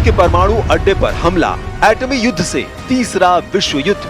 के परमाणु अड्डे पर हमला, एटमी युद्ध से तीसरा विश्व युद्ध।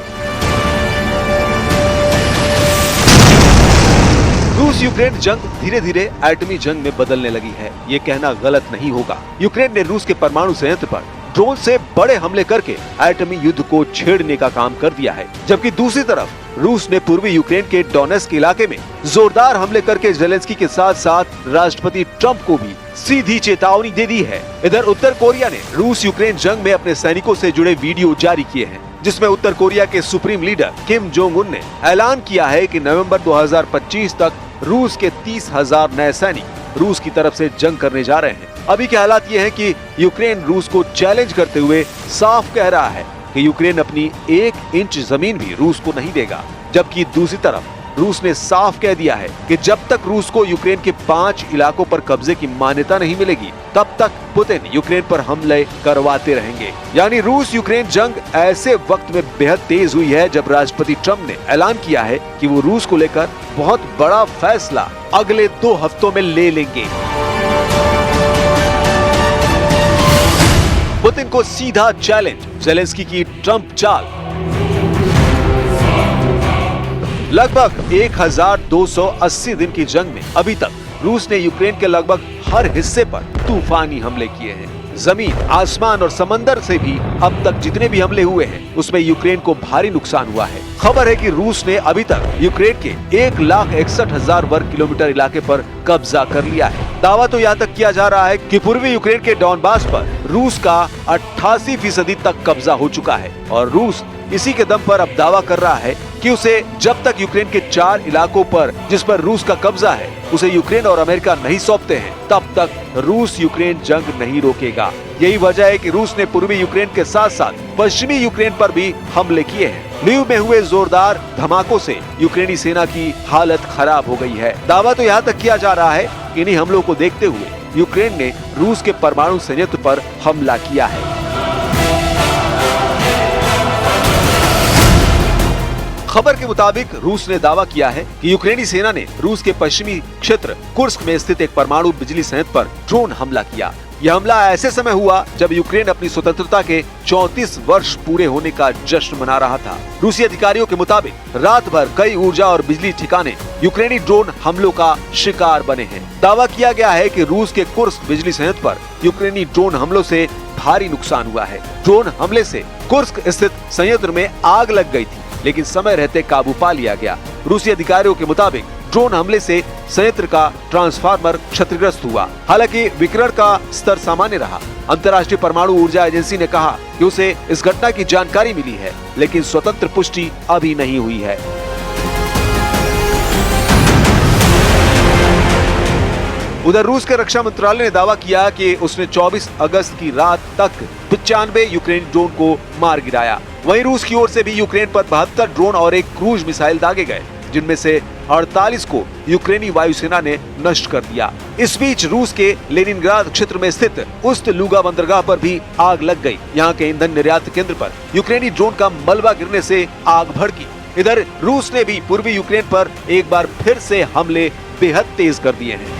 रूस यूक्रेन जंग धीरे धीरे एटमी जंग में बदलने लगी है, ये कहना गलत नहीं होगा। यूक्रेन ने रूस के परमाणु संयंत्र पर ड्रोन से बड़े हमले करके एटमी युद्ध को छेड़ने का काम कर दिया है, जबकि दूसरी तरफ रूस ने पूर्वी यूक्रेन के डोनेट्स्क इलाके में जोरदार हमले करके ज़ेलेंस्की के साथ साथ राष्ट्रपति ट्रंप को भी सीधी चेतावनी दे दी है। इधर उत्तर कोरिया ने रूस यूक्रेन जंग में अपने सैनिकों से जुड़े वीडियो जारी किए हैं, जिसमें उत्तर कोरिया के supreme leader Kim Jong Un ने ऐलान किया है कि नवंबर 2025 तक रूस के 30,000 नए सैनिक रूस की तरफ से जंग करने जा रहे हैं। अभी के हालात ये हैं कि यूक्रेन रूस को चैलेंज करते हुए साफ कह रहा है कि यूक्रेन अपनी 1 इंच जमीन भी रूस को नहीं देगा, जबकि दूसरी तरफ रूस ने साफ कह दिया है कि जब तक रूस को यूक्रेन के 5 इलाकों पर कब्जे की मान्यता नहीं मिलेगी, तब तक पुतिन यूक्रेन पर हमले करवाते रहेंगे। यानी रूस यूक्रेन जंग ऐसे वक्त में बेहद तेज हुई है जब राष्ट्रपति ट्रंप ने ऐलान किया है कि वो रूस को लेकर बहुत बड़ा फैसला अगले 2 हफ्तों में ले लेंगे। पुतिन को सीधा चैलेंज, ज़ेलेंस्की की ट्रंप चाल। लगभग 1280 दिन की जंग में अभी तक रूस ने यूक्रेन के लगभग हर हिस्से पर तूफानी हमले किए हैं। जमीन, आसमान और समंदर से भी अब तक जितने भी हमले हुए हैं उसमें यूक्रेन को भारी नुकसान हुआ है। खबर है कि रूस ने अभी तक यूक्रेन के 1,61,000 वर्ग किलोमीटर इलाके पर कब्जा कर लिया है। दावा तो यहाँ तक किया जा रहा है कि पूर्वी यूक्रेन के डॉनबास पर रूस का 88% तक कब्जा हो चुका है और रूस इसी के दम पर अब दावा कर रहा है कि उसे जब तक यूक्रेन के 4 इलाकों पर जिस पर रूस का कब्जा है उसे यूक्रेन और अमेरिका नहीं सौंपते हैं, तब तक रूस यूक्रेन जंग नहीं रोकेगा। यही वजह है कि रूस ने पूर्वी यूक्रेन के साथ साथ पश्चिमी यूक्रेन पर भी हमले किए हैं। लीव में हुए जोरदार धमाकों से यूक्रेनी सेना की हालत खराब हो गई है। दावा तो यहाँ तक किया जा रहा है कि इन्हीं हमलों को देखते हुए यूक्रेन ने रूस के परमाणु संयंत्र पर हमला किया है। खबर के मुताबिक रूस ने दावा किया है कि यूक्रेनी सेना ने रूस के पश्चिमी क्षेत्र कुर्स्क में स्थित एक परमाणु बिजली संयंत्र पर ड्रोन हमला किया। यह हमला ऐसे समय हुआ जब यूक्रेन अपनी स्वतंत्रता के 34 वर्ष पूरे होने का जश्न मना रहा था। रूसी अधिकारियों के मुताबिक रात भर कई ऊर्जा और बिजली ठिकाने यूक्रेनी ड्रोन हमलों का शिकार बने हैं। दावा किया गया है कि रूस के कुर्स्क बिजली संयंत्र पर यूक्रेनी ड्रोन हमलों से भारी नुकसान हुआ है। ड्रोन हमले से कुर्स्क स्थित संयंत्र में आग लग गई थी, लेकिन समय रहते काबू पा लिया गया। रूसी अधिकारियों के मुताबिक ड्रोन हमले से संयंत्र का ट्रांसफार्मर क्षतिग्रस्त हुआ, हालांकि विकिरण का स्तर सामान्य रहा। अंतर्राष्ट्रीय परमाणु ऊर्जा एजेंसी ने कहा कि उसे इस घटना की जानकारी मिली है, लेकिन स्वतंत्र पुष्टि अभी नहीं हुई है। उधर रूस के रक्षा मंत्रालय ने दावा किया कि उसने 24 अगस्त की रात तक 95 यूक्रेनी ड्रोन को मार गिराया। वहीं रूस की ओर से भी यूक्रेन पर 72 ड्रोन और एक क्रूज मिसाइल दागे गए, जिनमें से 48 को यूक्रेनी वायुसेना ने नष्ट कर दिया। इस बीच रूस के लेनिनग्राद क्षेत्र में स्थित उस्त लुगा बंदरगाह पर भी आग लग गई। यहाँ के ईंधन निर्यात केंद्र पर यूक्रेनी ड्रोन का मलबा गिरने से आग भड़की। इधर रूस ने भी पूर्वी यूक्रेन पर एक बार फिर से हमले बेहद तेज कर दिए हैं।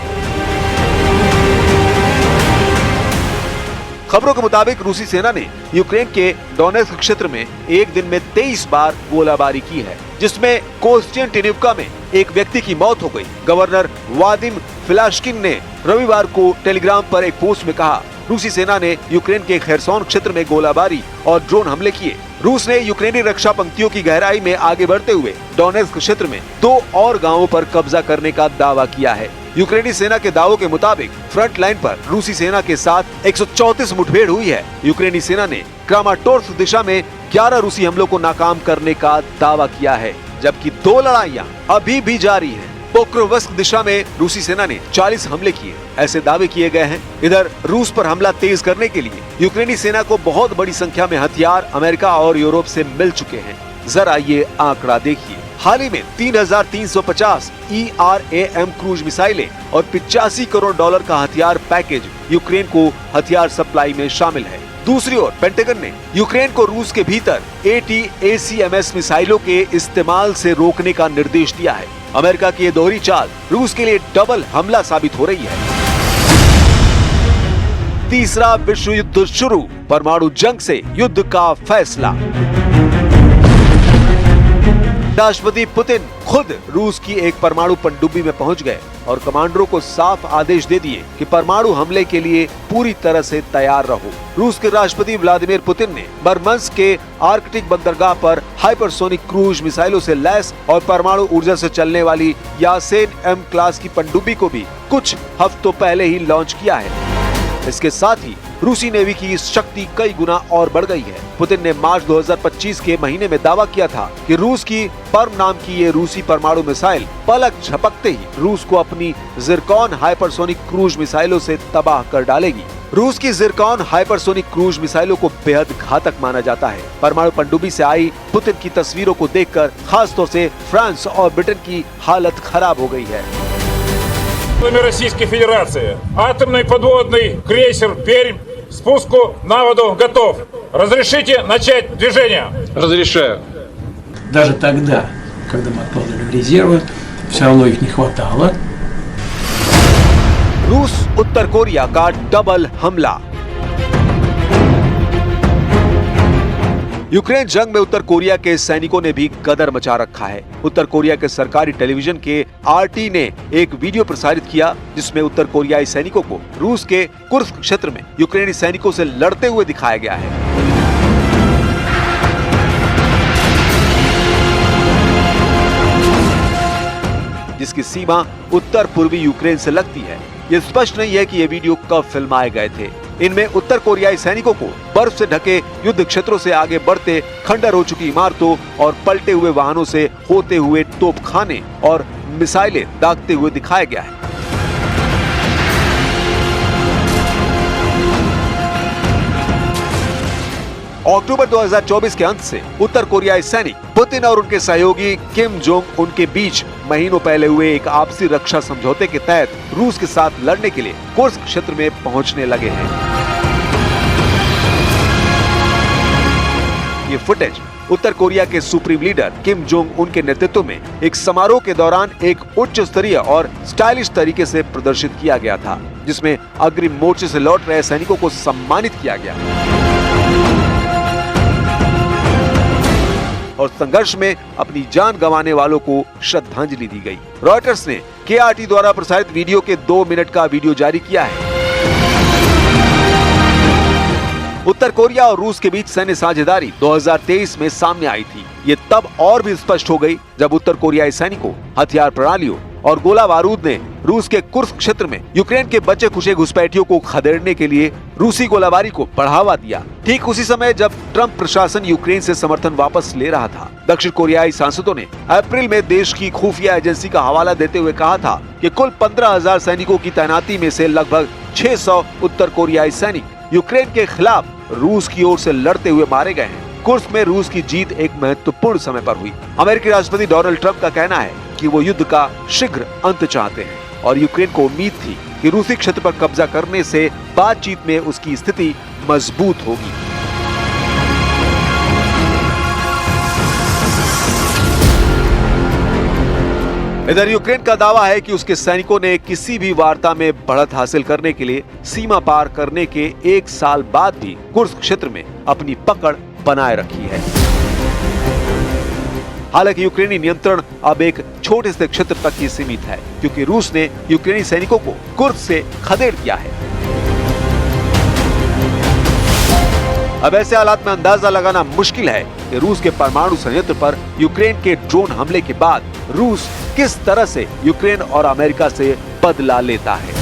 खबरों के मुताबिक रूसी सेना ने यूक्रेन के डोनेट्स्क क्षेत्र में एक दिन में 23 बार गोलाबारी की है, जिसमें कोस्टेंटिनिवका में एक व्यक्ति की मौत हो गई। गवर्नर वादिम फिलाश्किन ने रविवार को टेलीग्राम पर एक पोस्ट में कहा, रूसी सेना ने यूक्रेन के खेरसोन क्षेत्र में गोलाबारी और ड्रोन हमले किए। रूस ने यूक्रेनी रक्षा पंक्तियों की गहराई में आगे बढ़ते हुए डोनेट्स्क क्षेत्र में 2 और गांवों पर कब्जा करने का दावा किया है। यूक्रेनी सेना के दावों के मुताबिक फ्रंट लाइन पर रूसी सेना के साथ 134 मुठभेड़ हुई है। यूक्रेनी सेना ने क्रामाटोर्स्क दिशा में 11 रूसी हमलों को नाकाम करने का दावा किया है, जबकि 2 लड़ाइयां अभी भी जारी हैं। पोक्रोवस्क दिशा में रूसी सेना ने 40 हमले किए, ऐसे दावे किए गए हैं। इधर रूस पर हमला तेज करने के लिए यूक्रेनी सेना को बहुत बड़ी संख्या में हथियार अमेरिका और यूरोप से मिल चुके हैं। जरा ये आंकड़ा देखिए। हाल ही में 3,350 ERAM क्रूज मिसाइलें और 85 करोड़ डॉलर का हथियार पैकेज यूक्रेन को हथियार सप्लाई में शामिल है। दूसरी ओर पेंटागन ने यूक्रेन को रूस के भीतर ATACMS मिसाइलों के इस्तेमाल से रोकने का निर्देश दिया है। अमेरिका की ये दोहरी चाल रूस के लिए डबल हमला साबित हो रही है। तीसरा विश्व युद्ध शुरू, परमाणु जंग से युद्ध का फैसला। राष्ट्रपति पुतिन खुद रूस की एक परमाणु पनडुब्बी में पहुंच गए और कमांडरों को साफ आदेश दे दिए कि परमाणु हमले के लिए पूरी तरह से तैयार रहो। रूस के राष्ट्रपति व्लादिमीर पुतिन ने मरमंस्क के आर्कटिक बंदरगाह पर हाइपरसोनिक क्रूज मिसाइलों से लैस और परमाणु ऊर्जा से चलने वाली यासेन एम क्लास की पनडुब्बी को भी कुछ हफ्तों पहले ही लॉन्च किया है। इसके साथ ही रूसी नेवी की शक्ति कई गुना और बढ़ गई है। पुतिन ने मार्च 2025 के महीने में दावा किया था कि रूस की पर्म नाम की ये रूसी परमाणु मिसाइल पलक झपकते ही रूस को अपनी जिरकॉन हाइपरसोनिक क्रूज मिसाइलों से तबाह कर डालेगी। रूस की जिरकॉन हाइपरसोनिक क्रूज मिसाइलों को बेहद घातक माना जाता है। परमाणु पनडुब्बी से आई पुतिन की तस्वीरों को देखकर खासतौर से फ्रांस और ब्रिटेन की हालत खराब हो गई है। Российской Федерации. Атомный подводный крейсер «Пермь» спуску на воду готов. Разрешите начать движение? Разрешаю. Даже тогда, когда мы откладывали резервы, все равно их не хватало. रूस उत्तर कोरिया का डबल हमला। यूक्रेन जंग में उत्तर कोरिया के सैनिकों ने भी गदर मचा रखा है। उत्तर कोरिया के सरकारी टेलीविजन के RT ने एक वीडियो प्रसारित किया जिसमें उत्तर कोरियाई सैनिकों को रूस के कुर्स्क क्षेत्र में यूक्रेनी सैनिकों से लड़ते हुए दिखाया गया है। जिसकी सीमा उत्तर पूर्वी यूक्रेन से लगती है। ये स्पष्ट नहीं है कि ये वीडियो कब फिल्माए गए थे। इनमें उत्तर कोरियाई सैनिकों को बर्फ से ढके युद्ध क्षेत्रों से आगे बढ़ते, खंडर हो चुकी इमारतों और पलटे हुए वाहनों से होते हुए तोपखाने और मिसाइलें दागते हुए दिखाया गया है। अक्टूबर 2024 के अंत से उत्तर कोरियाई सैनिक पुतिन और उनके सहयोगी किम जोंग उन के बीच महीनों पहले हुए एक आपसी रक्षा समझौते के तहत रूस के साथ लड़ने के लिए कुर्स्क क्षेत्र में पहुंचने लगे हैं। ये फुटेज उत्तर कोरिया के supreme leader Kim Jong Un के नेतृत्व में एक समारोह के दौरान एक उच्च स्तरीय और स्टाइलिश तरीके से प्रदर्शित किया गया था, जिसमें अग्रिम मोर्चे से लौट रहे सैनिकों को सम्मानित किया गया और संघर्ष में अपनी जान गंवाने वालों को श्रद्धांजलि दी गई। रॉयटर्स ने KRT द्वारा प्रसारित वीडियो के 2 मिनट का वीडियो जारी किया है। उत्तर कोरिया और रूस के बीच सैन्य साझेदारी 2023 में सामने आई थी। ये तब और भी स्पष्ट हो गई जब उत्तर कोरियाई सैनिकों, हथियार प्रणालियों और गोला बारूद ने रूस के कुर्स्क क्षेत्र में यूक्रेन के बचे खुचे घुसपैठियों को खदेड़ने के लिए रूसी गोलाबारी को बढ़ावा दिया। ठीक उसी समय जब ट्रंप प्रशासन यूक्रेन से समर्थन वापस ले रहा था, दक्षिण कोरियाई सांसदों ने अप्रैल में देश की खुफिया एजेंसी का हवाला देते हुए कहा था कि कुल 15,000 सैनिकों की तैनाती में से लगभग 600 उत्तर कोरियाई सैनिक यूक्रेन के खिलाफ रूस की ओर से लड़ते हुए मारे गए हैं। कुर्स्क में रूस की जीत एक महत्वपूर्ण समय पर हुई। अमेरिकी राष्ट्रपति डोनाल्ड ट्रंप का कहना है कि वो युद्ध का शीघ्र अंत चाहते हैं और यूक्रेन को उम्मीद थी कि रूसी क्षेत्र पर कब्जा करने से बातचीत में उसकी स्थिति मजबूत होगी। इधर यूक्रेन का दावा है कि उसके सैनिकों ने किसी भी वार्ता में बढ़त हासिल करने के लिए सीमा पार करने के 1 साल बाद भी कुर्स्क क्षेत्र में अपनी पकड़ बनाए रखी है। हालांकि यूक्रेनी नियंत्रण अब एक छोटे से क्षेत्र तक ही सीमित है, क्योंकि रूस ने यूक्रेनी सैनिकों को कुर्स्क से खदेड़ दिया है। अब ऐसे हालात में अंदाजा लगाना मुश्किल है कि रूस के परमाणु संयंत्र पर यूक्रेन के ड्रोन हमले के बाद रूस किस तरह से यूक्रेन और अमेरिका से बदला लेता है।